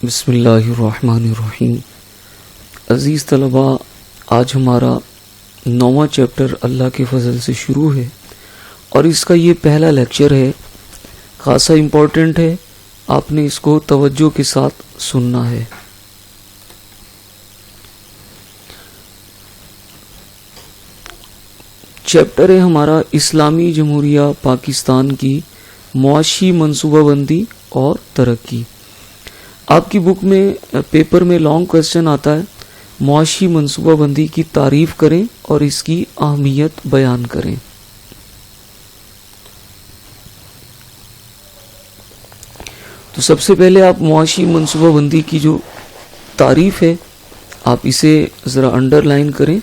بسم اللہ الرحمن الرحیم۔ عزیز طلباء، آج ہمارا 9واں چیپٹر اللہ کے فضل سے شروع ہے اور اس کا یہ پہلا لیکچر ہے، خاصا امپورٹنٹ ہے، آپ نے اس کو توجہ کے ساتھ سننا ہے۔ چیپٹر ہے ہمارا اسلامی جمہوریہ پاکستان کی معاشی منصوبہ بندی اور ترقی۔ آپ کی بک میں پیپر میں لانگ کوسچن آتا ہے، معاشی منصوبہ بندی کی تعریف کریں اور اس کی اہمیت بیان کریں۔ تو سب سے پہلے آپ معاشی منصوبہ بندی کی جو تعریف ہے آپ اسے ذرا انڈر لائن کریں۔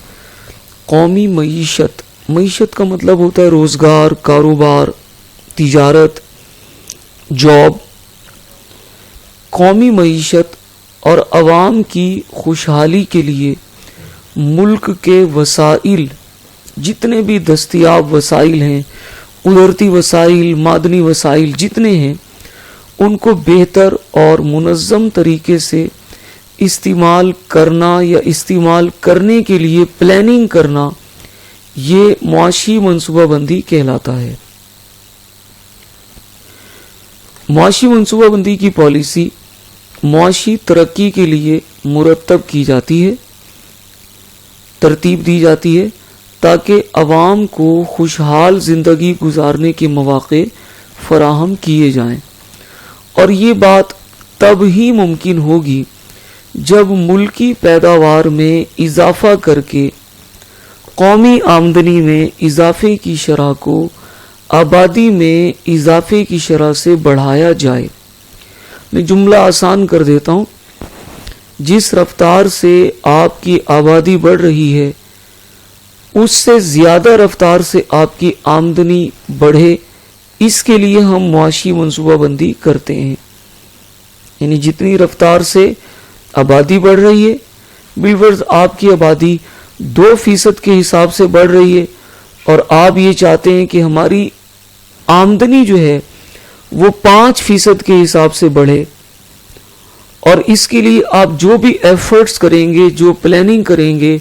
قومی معیشت، معیشت کا مطلب ہوتا ہے روزگار، کاروبار، تجارت، جاب۔ قومی معیشت اور عوام کی خوشحالی کے لیے ملک کے وسائل، جتنے بھی دستیاب وسائل ہیں، قدرتی وسائل، معدنی وسائل جتنے ہیں، ان کو بہتر اور منظم طریقے سے استعمال کرنا یا استعمال کرنے کے لیے پلاننگ کرنا، یہ معاشی منصوبہ بندی کہلاتا ہے۔ معاشی منصوبہ بندی کی پالیسی معاشی ترقی کے لیے مرتب کی جاتی ہے، ترتیب دی جاتی ہے تاکہ عوام کو خوشحال زندگی گزارنے کے مواقع فراہم کیے جائیں، اور یہ بات تب ہی ممکن ہوگی جب ملکی پیداوار میں اضافہ کر کے قومی آمدنی میں اضافے کی شرح کو آبادی میں اضافے کی شرح سے بڑھایا جائے۔ میں جملہ آسان کر دیتا ہوں، جس رفتار سے آپ کی آبادی بڑھ رہی ہے اس سے زیادہ رفتار سے آپ کی آمدنی بڑھے، اس کے لیے ہم معاشی منصوبہ بندی کرتے ہیں۔ یعنی جتنی رفتار سے آبادی بڑھ رہی ہے، بالفرض آپ کی آبادی 2% کے حساب سے بڑھ رہی ہے اور آپ یہ چاہتے ہیں کہ ہماری آمدنی جو ہے وہ 5% کے حساب سے بڑھے، اور اس کے لیے آپ جو بھی ایفرٹس کریں گے، جو پلاننگ کریں گے،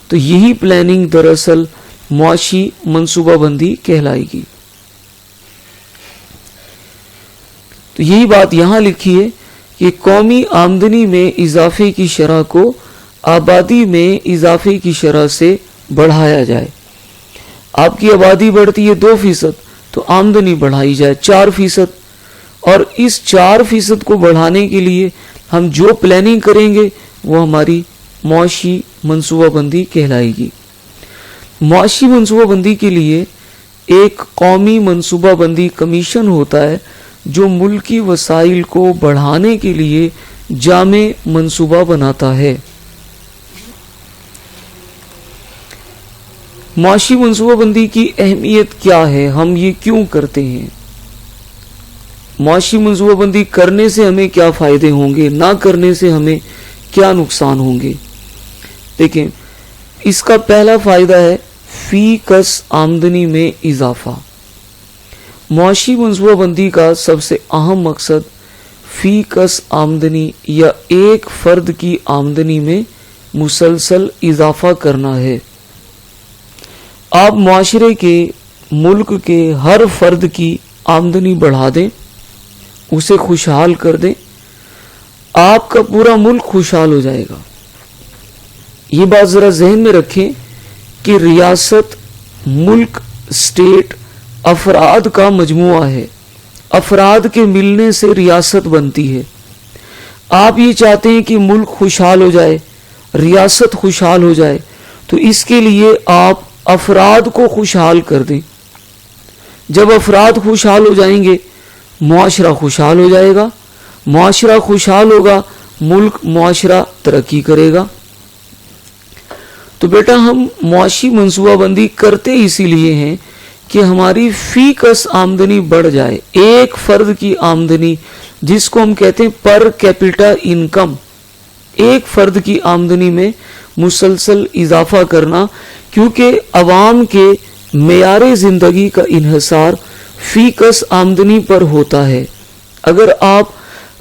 تو یہی پلاننگ دراصل معاشی منصوبہ بندی کہلائے گی۔ تو یہی بات یہاں لکھی ہے کہ قومی آمدنی میں اضافے کی شرح کو آبادی میں اضافے کی شرح سے بڑھایا جائے۔ آپ کی آبادی بڑھتی ہے 2%، تو آمدنی بڑھائی جائے 4%، اور اس 4% کو بڑھانے کے لیے ہم جو پلاننگ کریں گے وہ ہماری معاشی منصوبہ بندی کہلائے گی۔ معاشی منصوبہ بندی کے لیے ایک قومی منصوبہ بندی کمیشن ہوتا ہے جو ملکی وسائل کو بڑھانے کے لیے جامع منصوبہ بناتا ہے۔ معاشی منصوبہ بندی کی اہمیت کیا ہے؟ ہم یہ کیوں کرتے ہیں؟ معاشی منصوبہ بندی کرنے سے ہمیں کیا فائدے ہوں گے، نہ کرنے سے ہمیں کیا نقصان ہوں گے؟ دیکھیں، اس کا پہلا فائدہ ہے فی کس آمدنی میں اضافہ۔ معاشی منصوبہ بندی کا سب سے اہم مقصد فی کس آمدنی یا ایک فرد کی آمدنی میں مسلسل اضافہ کرنا ہے۔ آپ معاشرے کے، ملک کے ہر فرد کی آمدنی بڑھا دیں، اسے خوشحال کر دیں، آپ کا پورا ملک خوشحال ہو جائے گا۔ یہ بات ذرا ذہن میں رکھیں کہ ریاست، ملک، اسٹیٹ افراد کا مجموعہ ہے، افراد کے ملنے سے ریاست بنتی ہے۔ آپ یہ چاہتے ہیں کہ ملک خوشحال ہو جائے، ریاست خوشحال ہو جائے، تو اس کے لیے آپ افراد کو خوشحال کر دیں۔ جب افراد خوشحال ہو جائیں گے، معاشرہ خوشحال ہو جائے گا، معاشرہ خوشحال ہوگا، ملک، معاشرہ ترقی کرے گا۔ تو بیٹا ہم معاشی منصوبہ بندی کرتے اسی لیے ہیں کہ ہماری فی کس آمدنی بڑھ جائے، ایک فرد کی آمدنی، جس کو ہم کہتے ہیں پر کیپیٹا انکم، ایک فرد کی آمدنی میں مسلسل اضافہ کرنا، کیونکہ عوام کے معیار زندگی کا انحصار فی کس آمدنی پر ہوتا ہے۔ اگر آپ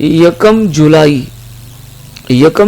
1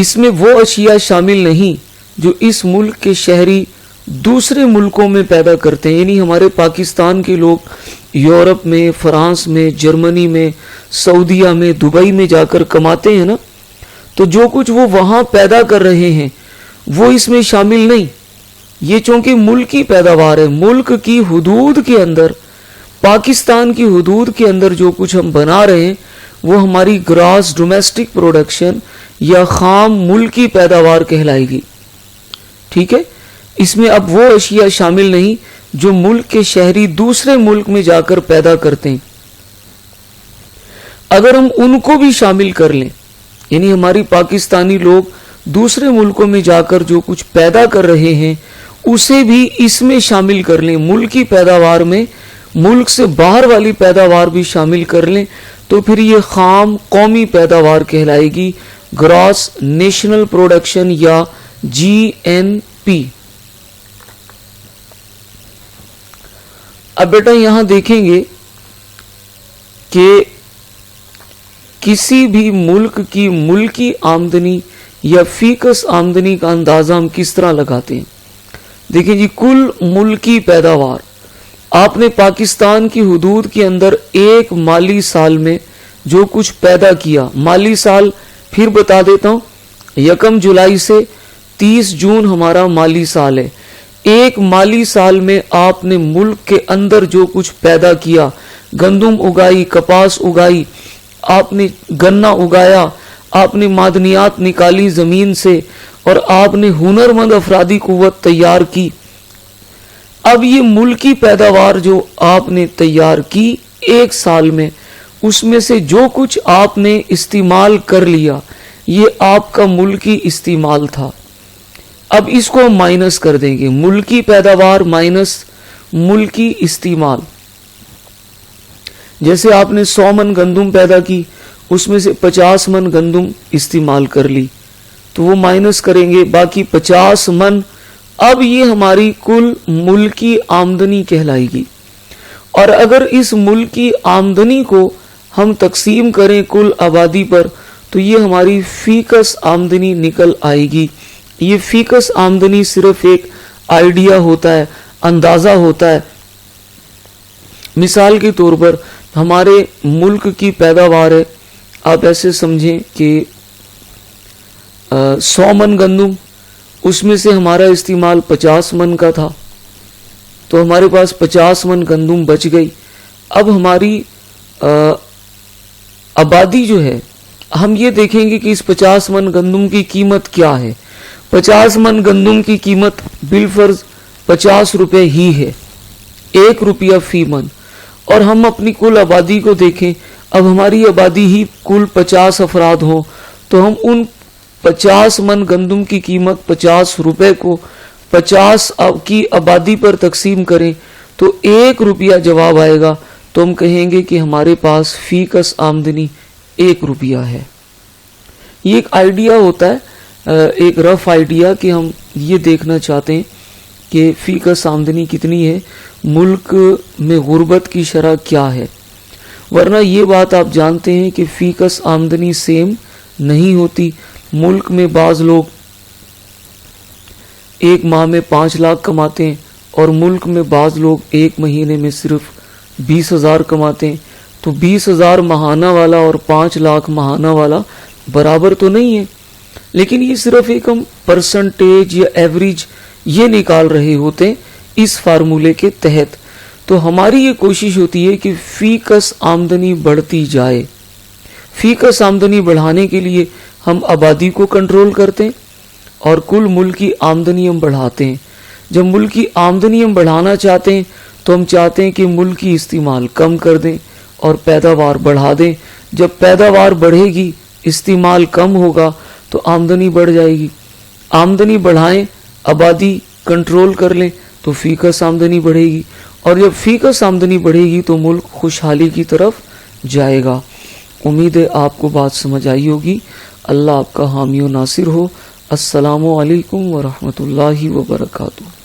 اس میں وہ اشیاء شامل نہیں جو اس ملک کے شہری دوسرے ملکوں میں پیدا کرتے ہیں. یعنی ہمارے پاکستان کے لوگ یورپ میں، فرانس میں، جرمنی میں، سعودیہ میں، دبئی میں جا کر کماتے ہیں نا، تو جو کچھ وہ وہاں پیدا کر رہے ہیں وہ اس میں شامل نہیں. یہ چونکہ ملکی پیداوار ہے، ملک کی حدود کے اندر، پاکستان کی حدود کے اندر جو کچھ ہم بنا رہے ہیں وہ ہماری گراس ڈومیسٹک پروڈکشن یا خام ملکی پیداوار کہلائے گی. ٹھیک ہے، اس میں اب وہ اشیاء شامل نہیں جو ملک کے شہری دوسرے ملک میں جا کر پیدا کرتے ہیں. اگر ہم ان کو بھی شامل کر لیں، یعنی ہماری پاکستانی لوگ دوسرے ملکوں میں جا کر جو کچھ پیدا کر رہے ہیں اسے بھی اس میں شامل کر لیں، ملکی پیداوار میں ملک سے باہر والی پیداوار بھی شامل کر لیں، تو پھر یہ خام قومی پیداوار کہلائے گی، گراس نیشنل پروڈکشن یا GNP. اب بیٹا یہاں دیکھیں گے کہ کسی بھی ملک کی ملکی آمدنی یا فی کس آمدنی کا اندازہ ہم کس طرح لگاتے ہیں. دیکھیں جی، کل ملکی پیداوار آپ نے پاکستان کی حدود کے اندر ایک مالی سال میں جو کچھ پیدا کیا، مالی سال پھر بتا دیتا ہوں، 1 جولائی سے 30 جون ہمارا مالی سال ہے. ایک مالی سال میں آپ نے ملک کے اندر جو کچھ پیدا کیا، گندم اگائی، کپاس اگائی، آپ نے گنا اگایا، آپ نے معدنیات نکالی زمین سے، اور آپ نے ہنرمند افرادی قوت تیار کی. اب یہ ملکی پیداوار جو آپ نے تیار کی ایک سال میں، اس میں سے جو کچھ آپ نے استعمال کر لیا یہ آپ کا ملکی استعمال تھا. اب اس کو مائنس کر دیں گے، ملکی پیداوار مائنس ملکی استعمال. جیسے آپ نے 100 من گندم پیدا کی، اس میں سے 50 من گندم استعمال کر لی، تو وہ مائنس کریں گے، باقی 50 من. اب یہ ہماری کل ملکی آمدنی کہلائے گی. اور اگر اس ملکی آمدنی کو ہم تقسیم کریں کل آبادی پر تو یہ ہماری فی کس آمدنی نکل آئے گی. یہ فی کس آمدنی صرف ایک آئیڈیا ہوتا ہے، اندازہ ہوتا ہے. مثال کے طور پر ہمارے ملک کی پیداوار ہے، آپ ایسے سمجھیں کہ 100 من گندم، اس میں سے ہمارا استعمال 50 من کا تھا، تو ہمارے پاس 50 من گندم بچ گئی. اب ہماری آبادی جو ہے، ہم یہ دیکھیں گے کہ اس 50 من گندم کی قیمت کیا ہے. 50 من گندم کی قیمت بالفرض 50 روپے ہی ہے، 1 روپیہ فی من. اور ہم اپنی کل آبادی کو دیکھیں، اب ہماری آبادی ہی کل 50 افراد ہوں، تو ہم ان 50 من گندم کی قیمت 50 روپے کو 50 کی آبادی پر تقسیم کریں تو 1 روپیہ جواب آئے گا. تو ہم کہیں گے کہ ہمارے پاس فی کس آمدنی 1 روپیہ ہے. یہ ایک آئیڈیا ہوتا ہے، ایک رف آئیڈیا کہ ہم یہ دیکھنا چاہتے ہیں کہ فی کس آمدنی کتنی ہے، ملک میں غربت کی شرح کیا ہے. ورنہ یہ بات آپ جانتے ہیں کہ فی کس آمدنی سیم نہیں ہوتی. ملک میں بعض لوگ ایک ماہ میں 5 لاکھ کماتے ہیں اور ملک میں بعض لوگ ایک مہینے میں صرف 20,000 کماتے ہیں. تو 20,000 ماہانہ والا اور 5 لاکھ ماہانہ والا برابر تو نہیں ہے، لیکن یہ صرف ایک ہم پرسنٹیج یا ایوریج یہ نکال رہے ہوتے ہیں اس فارمولے کے تحت. تو ہماری یہ کوشش ہوتی ہے کہ فی کس آمدنی بڑھتی جائے. فی کس آمدنی بڑھانے کے لیے ہم آبادی کو کنٹرول کرتے ہیں اور کل ملک کی آمدنی ہم بڑھاتے ہیں. جب ملک کی آمدنی ہم بڑھانا چاہتے ہیں تو ہم چاہتے ہیں کہ ملک کی استعمال کم کر دیں اور پیداوار بڑھا دیں. جب پیداوار بڑھے گی، استعمال کم ہوگا تو آمدنی بڑھ جائے گی. آمدنی بڑھائیں، آبادی کنٹرول کر لیں تو فی کس آمدنی بڑھے گی، اور جب فی کس آمدنی بڑھے گی تو ملک خوشحالی کی طرف جائے گا. امید ہے آپ کو بات سمجھ آئی ہوگی. اللہ آپ کا حامی و ناصر ہو. السلام علیکم ورحمۃ اللہ وبرکاتہ.